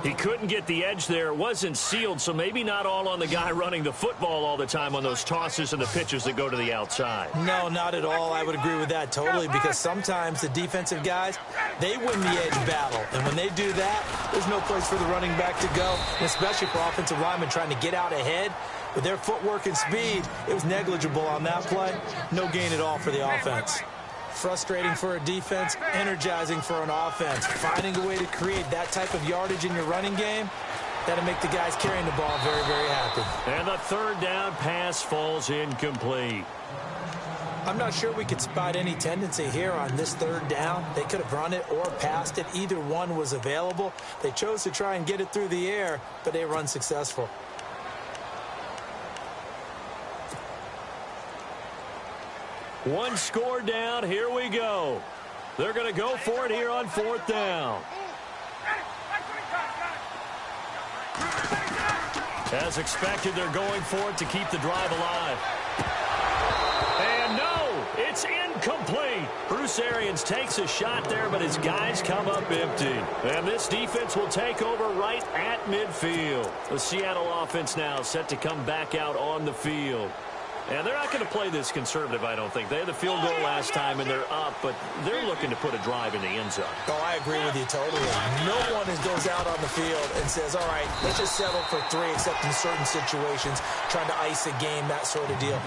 He couldn't get the edge there. It wasn't sealed, so maybe not all on the guy running the football all the time on those tosses and the pitches that go to the outside. No, not at all. I would agree with that totally, because sometimes the defensive guys, they win the edge battle. And when they do that, there's no place for the running back to go, especially for offensive linemen trying to get out ahead. With their footwork and speed, it was negligible on that play. No gain at all for the offense. Frustrating for a defense, energizing for an offense. Finding a way to create that type of yardage in your running game, that'll make the guys carrying the ball very, very happy. And the third down pass falls incomplete. I'm not sure we could spot any tendency here on this third down. They could have run it or passed it. Either one was available. They chose to try and get it through the air, but they were unsuccessful. One score down. Here we go. They're going to go for it here on 4th down. As expected, they're going for it to keep the drive alive. And no, it's incomplete. Bruce Arians takes a shot there, but his guys come up empty. And this defense will take over right at midfield. The Seattle offense now set to come back out on the field. And they're not going to play this conservative, I don't think. They had the field goal last time, and they're up, but they're looking to put a drive in the end zone. Oh, I agree with you totally. No one goes out on the field and says, all right, let's just settle for 3, except in certain situations, trying to ice a game, that sort of deal.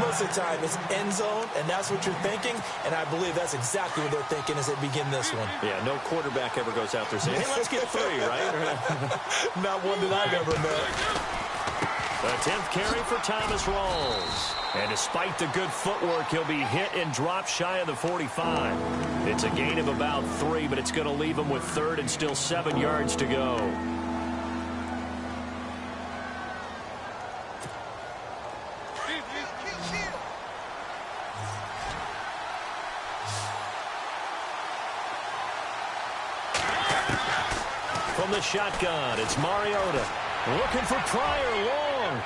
Most of the time, it's end zone, and that's what you're thinking, and I believe that's exactly what they're thinking as they begin this one. Yeah, no quarterback ever goes out there saying, hey, let's get 3, right? Not one that I've ever met. The 10th carry for Thomas Rawls. And despite the good footwork, he'll be hit and dropped shy of the 45. It's a gain of about 3, but it's going to leave him with 3rd and still 7 yards to go. From the shotgun, it's Mariota. Looking for Pryor long.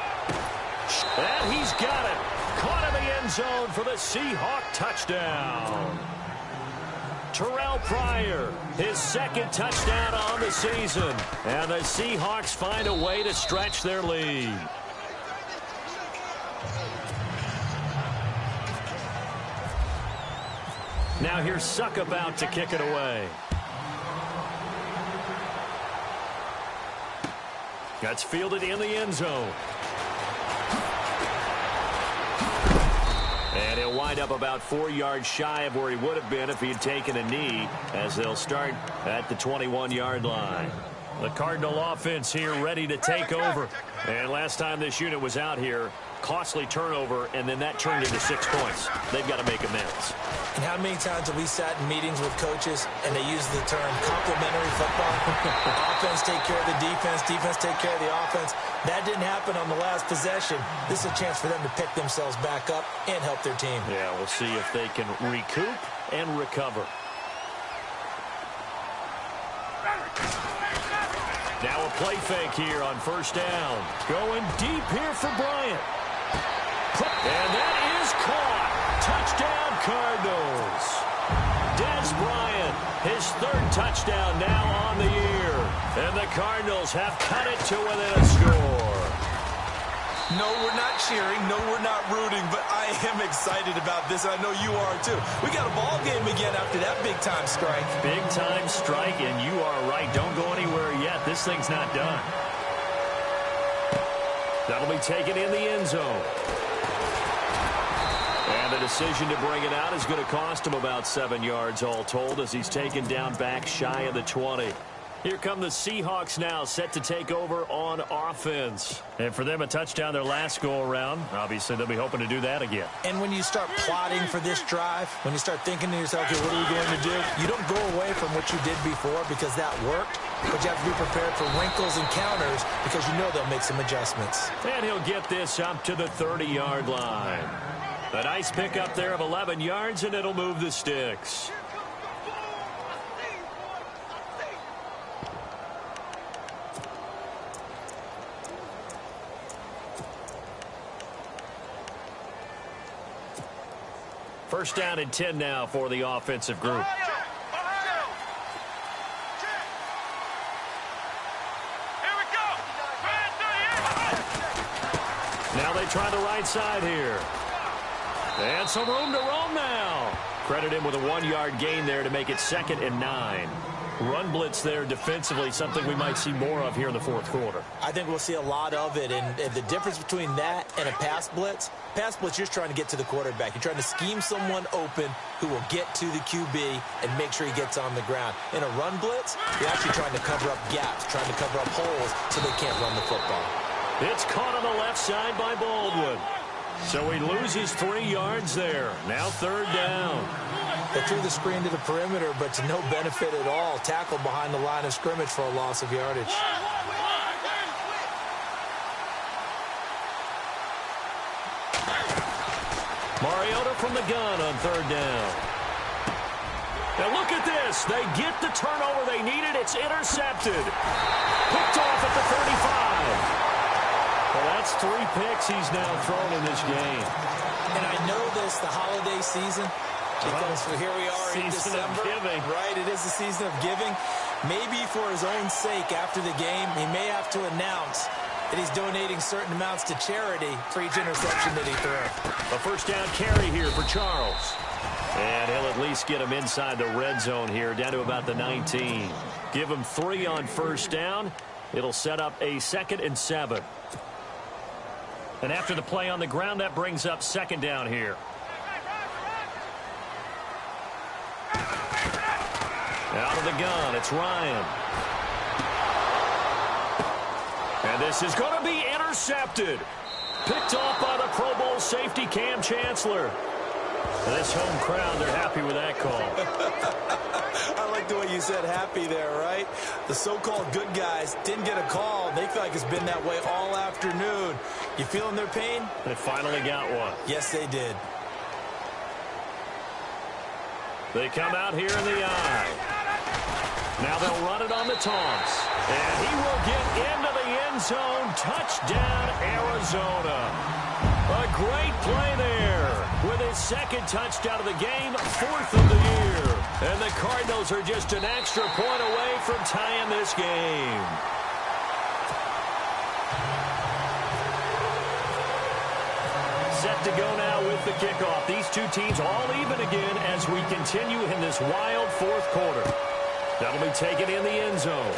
And he's got it. Caught in the end zone for the Seahawk touchdown. Terrell Pryor, his 2nd touchdown on the season. And the Seahawks find a way to stretch their lead. Now here's Suck about to kick it away. That's fielded in the end zone. And he'll wind up about 4 yards shy of where he would have been if he had taken a knee, as they'll start at the 21-yard line. The Cardinal offense here ready to take over. And last time this unit was out here, costly turnover, and then that turned into 6 points. They've got to make amends. And how many times have we sat in meetings with coaches and they use the term complementary football? Offense take care of the defense, defense take care of the offense. That didn't happen on the last possession. This is a chance for them to pick themselves back up and help their team. Yeah, we'll see if they can recoup and recover. Now a play fake here on first down. Going deep here for Bryant. And that is caught. Touchdown, Cardinals. Dez Bryant, his 3rd touchdown now on the year. And the Cardinals have cut it to within a score. No, we're not cheering. No, we're not rooting. But I am excited about this. I know you are, too. We got a ball game again after that big-time strike. Big-time strike, and you are right. Don't go anywhere yet. This thing's not done. That'll be taken in the end zone. And the decision to bring it out is going to cost him about 7 yards all told, as he's taken down back shy of the 20. Here come the Seahawks now, set to take over on offense. And for them, a touchdown their last go-around. Obviously, they'll be hoping to do that again. And when you start plotting for this drive, when you start thinking to yourself, okay, what are we going to do? You don't go away from what you did before because that worked. But you have to be prepared for wrinkles and counters because you know they'll make some adjustments. And he'll get this up to the 30-yard line. A nice pickup there of 11 yards, and it'll move the sticks. First down and 10 now for the offensive group. Now they try the right side here. And some room to roam now. Credit him with a 1-yard gain there to make it 2nd and 9. Run blitz there defensively, something we might see more of here in the 4th quarter. I think we'll see a lot of it, and the difference between that and a pass blitz, you're just trying to get to the quarterback. You're trying to scheme someone open who will get to the QB and make sure he gets on the ground. In a run blitz, you're actually trying to cover up gaps, trying to cover up holes so they can't run the football. It's caught on the left side by Baldwin. So he loses 3 yards there. Now 3rd down. They threw the screen to the perimeter, but to no benefit at all. Tackle behind the line of scrimmage for a loss of yardage. Mariota from the gun on 3rd down. Now look at this. They get the turnover they needed. It's intercepted. Picked off at the 35. Well, that's 3 picks he's now thrown in this game. And I know this, the holiday season, because here we are in December. Giving. Right, it is the season of giving. Maybe for his own sake after the game, he may have to announce that he's donating certain amounts to charity for each interception that he threw. A first down carry here for Charles. And he'll at least get him inside the red zone here, down to about the 19. Give him 3 on first down. It'll set up a 2nd and 7. And after the play on the ground, that brings up 2nd down here. Out of the gun, it's Ryan. And this is going to be intercepted. Picked off by the Pro Bowl safety Cam Chancellor. This home crowd, they're happy with that call. I like the way you said happy there, right? The so-called good guys didn't get a call. They feel like it's been that way all afternoon. You feeling their pain? They finally got one. Yes, they did. They come out here in the eye. Now they'll run it on the toss. And he will get into the end zone. Touchdown, Arizona. A great play there with his 2nd touchdown of the game, 4th of the year. And the Cardinals are just an extra point away from tying this game. set to go now with the kickoff. These two teams all even again as we continue in this wild fourth quarter. That'll be taken in the end zone.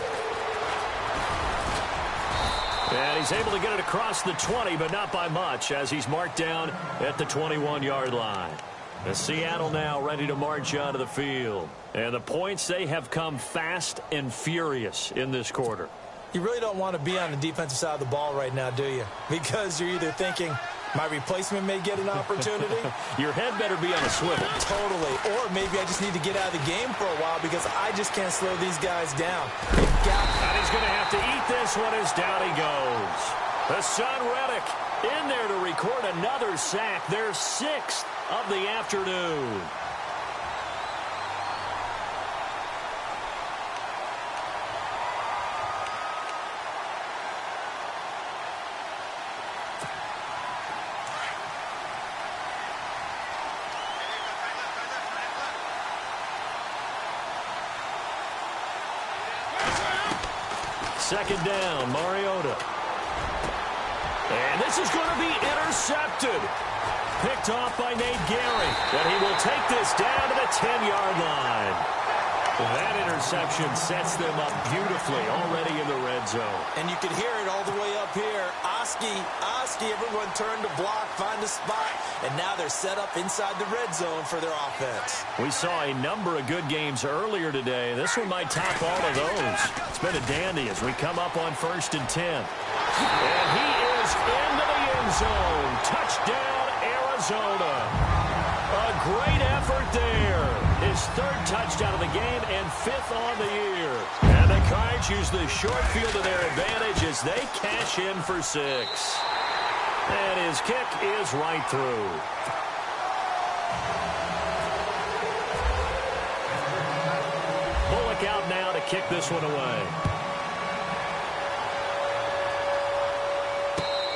And he's able to get it across the 20, but not by much, as he's marked down at the 21-yard line. The Seattle now ready to march onto the field. And the points, they have come fast and furious in this quarter. You really don't want to be on the defensive side of the ball right now, do you? Because you're either thinking, my replacement may get an opportunity. Your head better be on a swivel. Totally. Or maybe I just need to get out of the game for a while because I just can't slow these guys down. And he's going to have to eat this one as down he goes. The son Reddick in there to record another sack. Their 6th of the afternoon. Second down, Mariota. And this is going to be intercepted. Picked off by Nate Gehring. And he will take this down to the 10-yard line. That interception sets them up beautifully already in the red zone. And you can hear it all the way up here. Oski, everyone turned to block, find a spot, and now they're set up inside the red zone for their offense. We saw a number of good games earlier today. This one might top all of those. It's been a dandy as we come up on 1st and 10. And he is into the end zone. Touchdown, Arizona. A great effort there. His 3rd touchdown of the game and 5th on the year. And the Cards use the short field to their advantage as they cash in for 6. And his kick is right through. Bullock out now to kick this one away.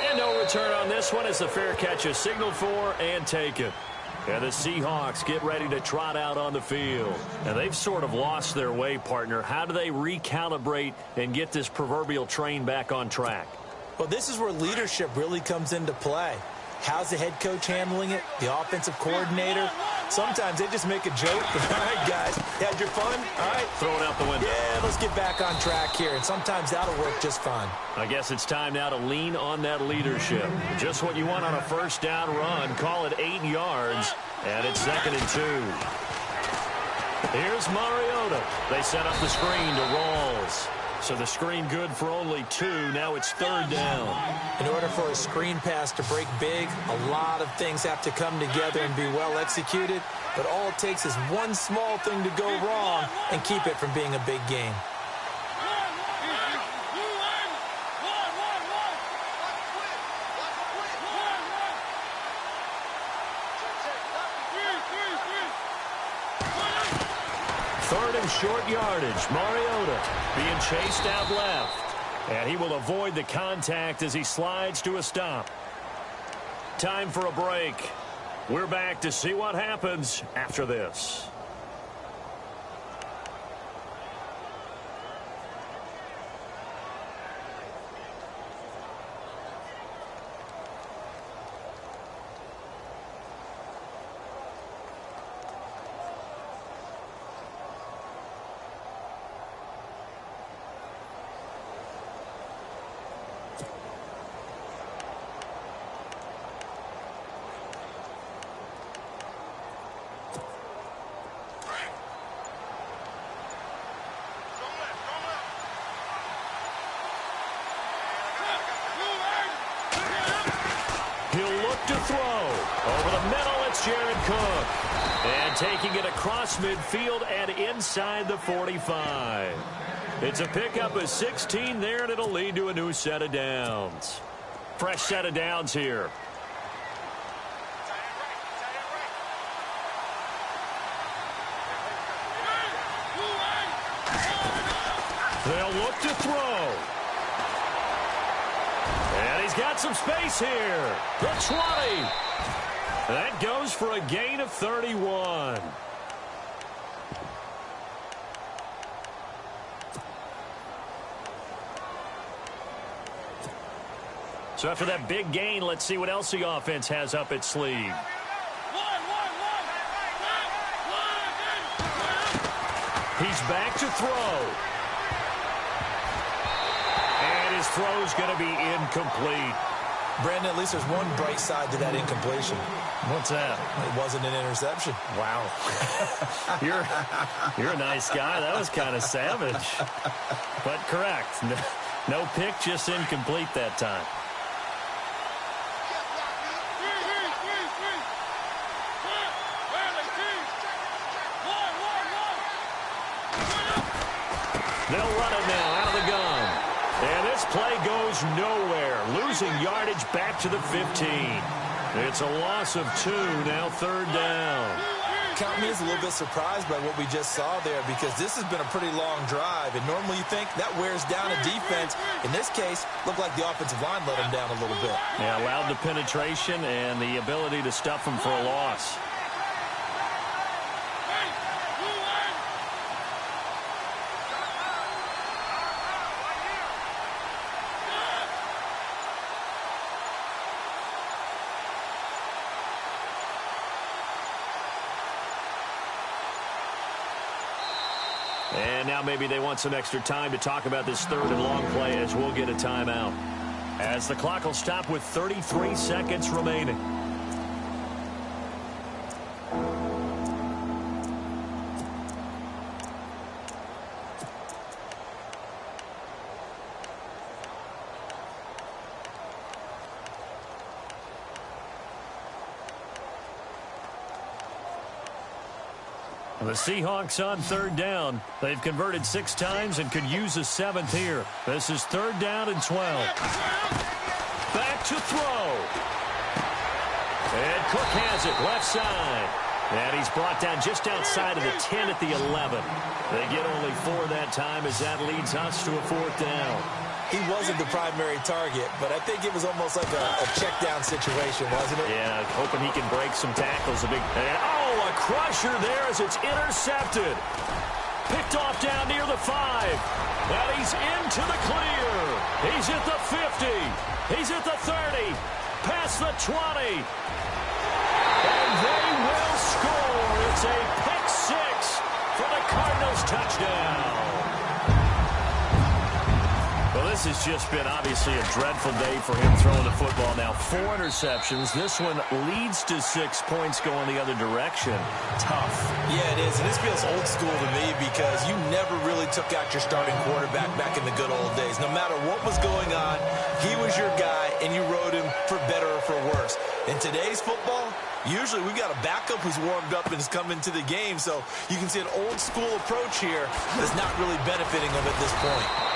And no return on this one as the fair catch is signaled for and taken. And the Seahawks get ready to trot out on the field. And they've sort of lost their way, partner. How do they recalibrate and get this proverbial train back on track? Well, this is where leadership really comes into play. How's the head coach handling it? The offensive coordinator? Sometimes they just make a joke. All right, guys, you had your fun? All right. Throw it out the window. Yeah, let's get back on track here. And sometimes that'll work just fine. I guess it's time now to lean on that leadership. Just what you want on a first down run. Call it 8 yards, and it's 2nd and 2. Here's Mariota. They set up the screen to Rawls. So the screen good for only 2. Now it's 3rd down. In order for a screen pass to break big, a lot of things have to come together and be well executed. But all it takes is one small thing to go wrong and keep it from being a big game. Short yardage. Mariota being chased out left. And he will avoid the contact as he slides to a stop. Time for a break. We're back to see what happens after this. To throw. Over the middle, it's Jared Cook. And taking it across midfield and inside the 45. It's a pickup of 16 there, and it'll lead to a new set of downs. Fresh set of downs here. They'll look to throw. And he's got some space here. The 20. That goes for a gain of 31. So after that big gain, let's see what else the offense has up its sleeve. He's back to throw. And his throw's going to be incomplete. Brandon, at least there's one bright side to that incompletion. What's that? It wasn't an interception. Wow. You're a nice guy. That was kind of savage. But correct. No pick, just incomplete that time. They'll run it now out of the gun. And this play goes nowhere. Losing yardage back to the 15. It's a loss of 2, now 3rd down. Count me as a little bit surprised by what we just saw there, because this has been a pretty long drive, and normally you think that wears down a defense. In this case, looked like the offensive line let them down a little bit. Yeah, allowed the penetration and the ability to stuff them for a loss. And now maybe they want some extra time to talk about this 3rd and long play, as we'll get a timeout. As the clock will stop with 33 seconds remaining. The Seahawks on 3rd down. They've converted 6 times and could use a 7th here. This is 3rd down and 12. Back to throw. And Cook has it left side. And he's brought down just outside of the 10 at the 11. They get only 4 that time, as that leads us to a 4th down. He wasn't the primary target, but I think it was almost like a check down situation, wasn't it? Yeah, hoping he can break some tackles. A crusher there as it's intercepted. Picked off down near the 5. And he's into the clear. He's at the 50. He's at the 30. Past the 20. And they will score. It's a pick 6 for the Cardinals touchdown. Well, this has just been obviously a dreadful day for him throwing the football. Now 4 interceptions. This one leads to 6 points going the other direction. Tough. Yeah, it is. And this feels old school to me, because you never really took out your starting quarterback back in the good old days. No matter what was going on, he was your guy, and you rode him for better or for worse. In today's football, usually we've got a backup who's warmed up and has come into the game. So you can see an old school approach here that's not really benefiting him at this point.